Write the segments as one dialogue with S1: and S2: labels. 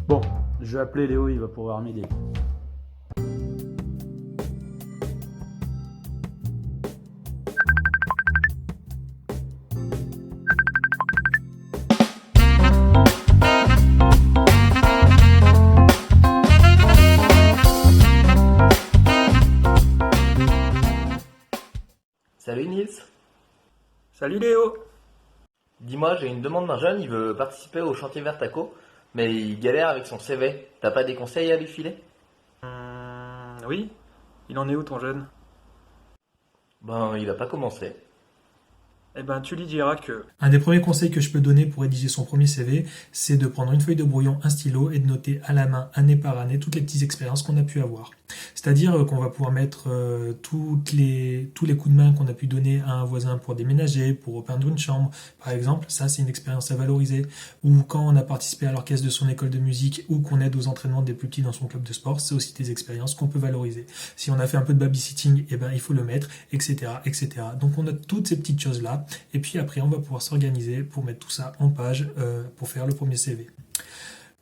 S1: Bon, je vais appeler Léo, il va pouvoir m'aider.
S2: Salut Nils,
S1: Salut Léo.
S2: dis-moi, j'ai une demande d'un jeune, il veut participer au chantier Vertaco, mais il galère avec son CV. T'as pas des conseils à lui filer?
S1: Oui, il en est où ton jeune?
S2: Ben, il a pas commencé.
S1: Eh ben, tu lui diras que...
S3: Un des premiers conseils que je peux donner pour rédiger son premier CV, c'est de prendre une feuille de brouillon, un stylo et de noter à la main, année par année, toutes les petites expériences qu'on a pu avoir. C'est-à-dire qu'on va pouvoir mettre tous les coups de main qu'on a pu donner à un voisin pour déménager, pour repeindre une chambre, par exemple. Ça, c'est une expérience à valoriser. Ou quand on a participé à l'orchestre de son école de musique ou qu'on aide aux entraînements des plus petits dans son club de sport, c'est aussi des expériences qu'on peut valoriser. Si on a fait un peu de babysitting, eh ben, il faut le mettre, etc., etc. Donc on note toutes ces petites choses-là. Et puis après, on va pouvoir s'organiser pour mettre tout ça en page pour faire le premier CV.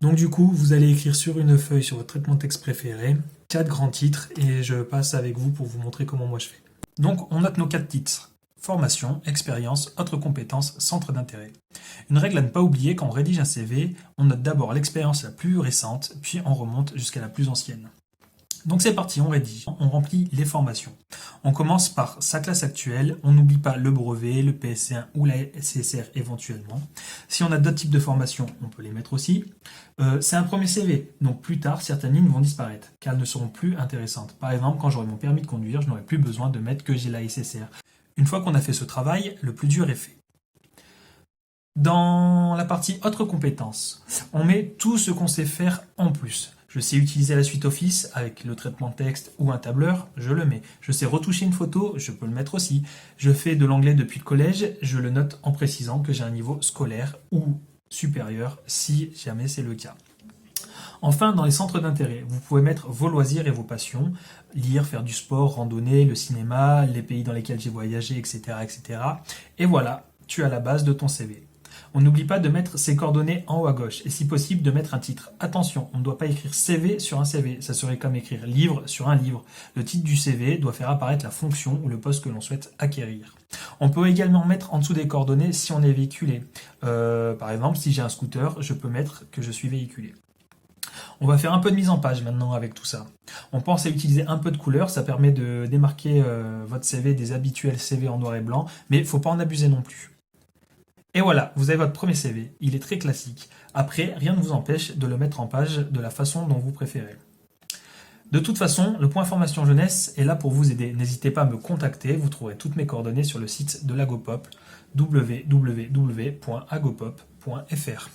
S3: Donc du coup, vous allez écrire sur une feuille sur votre traitement de texte préféré 4 grands titres et je passe avec vous pour vous montrer comment moi je fais. Donc on note nos 4 titres. Formation, expérience, autres compétences, centre d'intérêt. Une règle à ne pas oublier quand on rédige un CV, on note d'abord l'expérience la plus récente, puis on remonte jusqu'à la plus ancienne. Donc c'est parti, on rédige, on remplit les formations. On commence par sa classe actuelle, on n'oublie pas le brevet, le PSC1 ou la SSR éventuellement. Si on a d'autres types de formations, on peut les mettre aussi. C'est un premier CV, donc plus tard, certaines lignes vont disparaître, car elles ne seront plus intéressantes. Par exemple, quand j'aurai mon permis de conduire, je n'aurai plus besoin de mettre que j'ai la SSR. Une fois qu'on a fait ce travail, le plus dur est fait. Dans la partie autres compétences, on met tout ce qu'on sait faire en plus. Je sais utiliser la suite Office avec le traitement de texte ou un tableur, je le mets. Je sais retoucher une photo, je peux le mettre aussi. Je fais de l'anglais depuis le collège, je le note en précisant que j'ai un niveau scolaire ou supérieur si jamais c'est le cas. Enfin, dans les centres d'intérêt, vous pouvez mettre vos loisirs et vos passions, lire, faire du sport, randonnée, le cinéma, les pays dans lesquels j'ai voyagé, etc., etc. Et voilà, tu as la base de ton CV. On n'oublie pas de mettre ses coordonnées en haut à gauche et si possible de mettre un titre. Attention, on ne doit pas écrire CV sur un CV, ça serait comme écrire livre sur un livre. Le titre du CV doit faire apparaître la fonction ou le poste que l'on souhaite acquérir. On peut également mettre en dessous des coordonnées si on est véhiculé. Par exemple, si j'ai un scooter, je peux mettre que je suis véhiculé. On va faire un peu de mise en page maintenant avec tout ça. On pense à utiliser un peu de couleur, ça permet de démarquer votre CV des habituels CV en noir et blanc, mais il ne faut pas en abuser non plus. Et voilà, vous avez votre premier CV. Il est très classique. Après, rien ne vous empêche de le mettre en page de la façon dont vous préférez. De toute façon, le point formation jeunesse est là pour vous aider. N'hésitez pas à me contacter, vous trouverez toutes mes coordonnées sur le site de l'Agopop, www.agopop.fr.